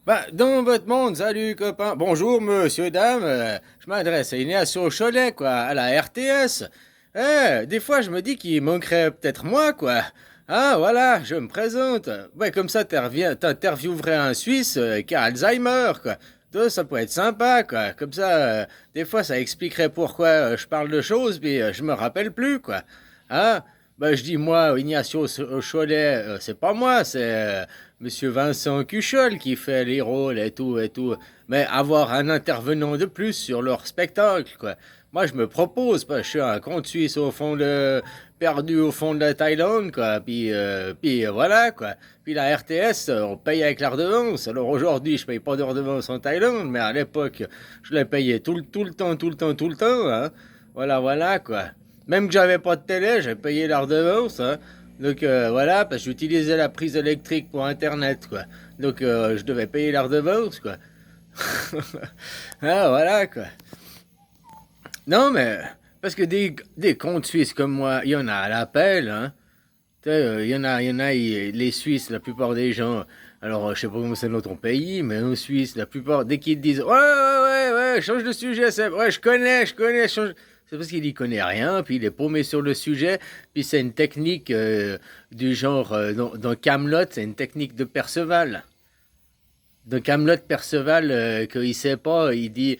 Bah, dans votre monde, salut copain. Bonjour monsieur, dame. Je m'adresse à Ignacio Cholet, quoi, à la RTS. Des fois je me dis qu'il manquerait peut-être moi, quoi. Ah, voilà, je me présente. Ouais, comme ça t'interviewerais un Suisse qui a Alzheimer, quoi. Toi, ça pourrait être sympa, quoi. Comme ça, des fois ça expliquerait pourquoi je parle de choses, puis je me rappelle plus, quoi. Hein? Bah, je dis moi, Ignacio Cholet, c'est pas moi, c'est Monsieur Vincent Cuchol qui fait les rôles et tout et tout. Mais avoir un intervenant de plus sur leur spectacle, quoi. Moi, je me propose, parce que je suis un compte suisse perdu au fond de la Thaïlande, quoi. Puis voilà, quoi. Puis la RTS, on paye avec la redevance. Alors aujourd'hui, je paye pas de redevance en Thaïlande, mais à l'époque, je l'ai payé tout le temps, tout le temps, tout le temps, hein. Voilà, voilà, quoi. Même que j'avais pas de télé, j'ai payé la redevance, hein. Donc voilà, parce que j'utilisais la prise électrique pour Internet, quoi. Donc je devais payer la redevance, quoi. Ah, voilà, quoi. Non, mais parce que des comptes suisses comme moi, il y en a à l'appel, hein. Tu sais, les Suisses, la plupart des gens, alors je sais pas comment c'est dans ton pays, mais en Suisse, la plupart, dès qu'ils te disent, ouais, change de sujet, ouais, je connais, change. C'est parce qu'il y connaît rien, puis il est paumé sur le sujet, puis c'est une technique du genre, dans Camelot, c'est une technique de Perceval. Dans Camelot, Perceval, qu'il sait pas, il dit,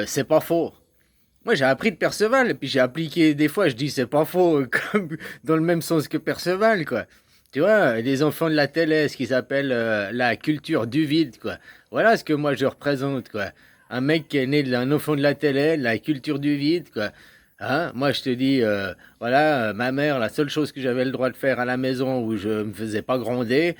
c'est pas faux. Moi, j'ai appris de Perceval, et puis j'ai appliqué des fois, je dis c'est pas faux, comme dans le même sens que Perceval, quoi. Tu vois, les enfants de la télé, ce qu'ils appellent la culture du vide, quoi. Voilà ce que moi je représente, quoi. Un mec qui est né d'un enfant de la télé, la culture du vide, quoi. Hein? Moi, je te dis, voilà, ma mère, la seule chose que j'avais le droit de faire à la maison où je me faisais pas gronder,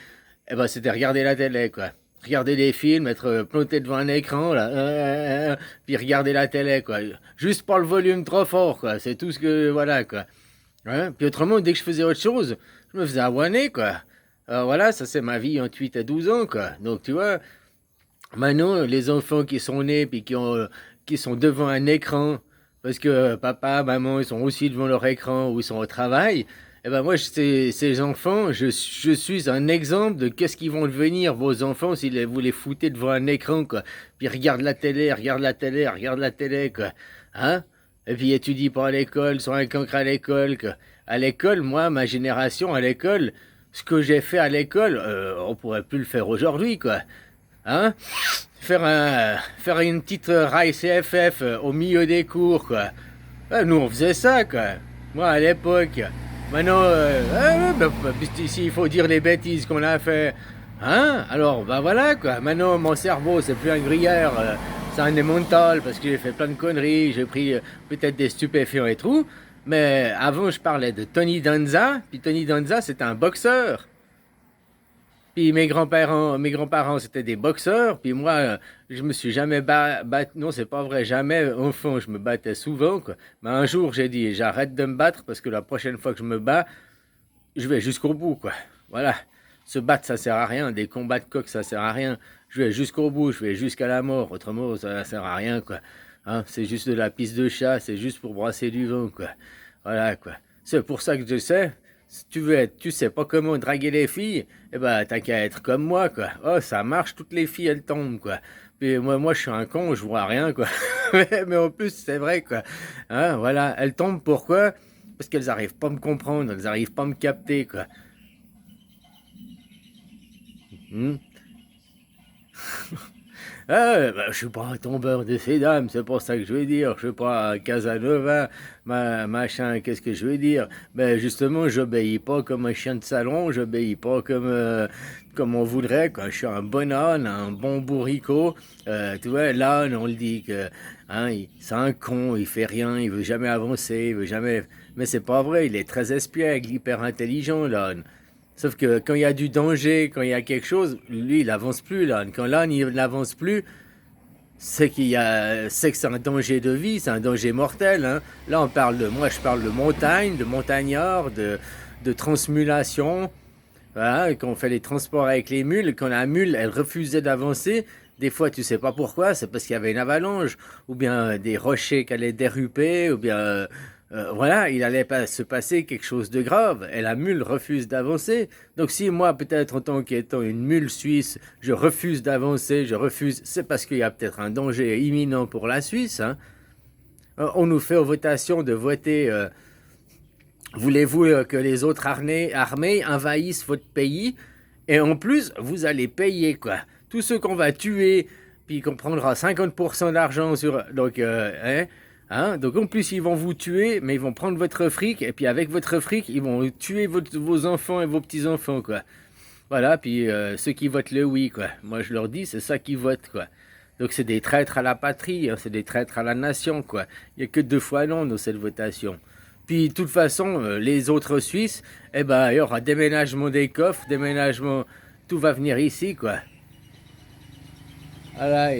eh ben, c'était regarder la télé, quoi. Regarder des films, être planté devant un écran, là, puis regarder la télé, quoi. Juste pas le volume trop fort, quoi. C'est tout ce que, voilà, quoi. Hein? Puis autrement, dès que je faisais autre chose, je me faisais avoiner, quoi. Alors voilà, ça c'est ma vie entre 8 et 12 ans, quoi. Donc tu vois, maintenant, les enfants qui sont nés puis qui sont devant un écran, parce que papa, maman, ils sont aussi devant leur écran ou ils sont au travail, eh ben moi, ces enfants, je suis un exemple de qu'est-ce qu'ils vont devenir, vos enfants, si vous les foutez devant un écran, quoi. Puis regarde la télé, regarde la télé, regarde la télé, quoi. Hein? Et puis étudie pas à l'école, sont un cancre à l'école, quoi. À l'école, moi, ma génération, à l'école, ce que j'ai fait à l'école, on pourrait plus le faire aujourd'hui, quoi. Hein? Faire une petite rail CFF au milieu des cours, quoi. Nous, on faisait ça, quoi. Moi, à l'époque. Maintenant, ici, il faut dire les bêtises qu'on a fait. Hein? Alors, bah voilà, quoi. Maintenant, mon cerveau, c'est plus un gruyère. C'est un mental parce que j'ai fait plein de conneries. J'ai pris peut-être des stupéfiants et tout. Mais avant, je parlais de Tony Danza. Puis Tony Danza, c'est un boxeur. Puis mes grands-parents, c'était des boxeurs. Puis moi, je me suis jamais battu. Non, c'est pas vrai. Jamais, enfant, je me battais souvent, quoi. Mais un jour, j'ai dit, j'arrête de me battre parce que la prochaine fois que je me bats, je vais jusqu'au bout, quoi. Voilà. Se battre, ça sert à rien. Des combats de coq, ça sert à rien. Je vais jusqu'au bout, je vais jusqu'à la mort. Autrement, ça sert à rien, quoi. Hein, c'est juste de la piste de chat, c'est juste pour brasser du vent, quoi. Voilà, quoi. C'est pour ça que je sais. Si tu sais pas comment draguer les filles, eh ben, t'as qu'à être comme moi, quoi. Oh, ça marche, toutes les filles, elles tombent, quoi. Puis moi, je suis un con, je vois rien, quoi. Mais en plus, c'est vrai, quoi. Hein, voilà, elles tombent, pourquoi? Parce qu'elles arrivent pas à me comprendre, elles arrivent pas à me capter, quoi. Hmm. Je suis pas un tombeur de ces dames, c'est pour ça que je veux dire. Je suis pas un Casanova, machin, qu'est-ce que je veux dire? Ben justement, j'obéis pas comme un chien de salon, j'obéis pas comme on voudrait, quoi. Je suis un bon âne, un bon bourricot. Tu vois, l'âne, on le dit que, hein, c'est un con, il fait rien, il veut jamais avancer, il veut jamais. Mais c'est pas vrai, il est très espiègle, hyper intelligent, l'âne. Sauf que quand il y a du danger, quand il y a quelque chose, lui, il avance plus, l'âne. Quand l'âne, il n'avance plus, c'est que c'est un danger de vie, c'est un danger mortel, hein. Là, moi, je parle de montagne, de montagnard, de transmulation. Voilà, quand on fait les transports avec les mules, quand la mule, elle refusait d'avancer, des fois, tu sais pas pourquoi, c'est parce qu'il y avait une avalanche, ou bien des rochers qu'elle allait déruper, ou bien voilà, il allait pas se passer quelque chose de grave. Et la mule refuse d'avancer. Donc si moi, peut-être en tant qu'étant une mule suisse, je refuse d'avancer, je refuse, c'est parce qu'il y a peut-être un danger imminent pour la Suisse. Hein. On nous fait aux votations de voter. Voulez-vous que les autres armées envahissent votre pays? Et en plus, vous allez payer quoi. Tous ceux qu'on va tuer, puis qu'on prendra 50% d'argent sur. Donc, donc en plus, ils vont vous tuer, mais ils vont prendre votre fric, et puis avec votre fric, ils vont tuer vos enfants et vos petits-enfants, quoi. Voilà, puis ceux qui votent le oui, quoi. Moi, je leur dis, c'est ça qu'ils votent, quoi. Donc c'est des traîtres à la patrie, hein, c'est des traîtres à la nation, quoi. Il n'y a que 2 fois non dans cette votation. Puis, de toute façon, les autres Suisses, eh ben, il y aura déménagement des coffres, déménagement, tout va venir ici, quoi. Voilà.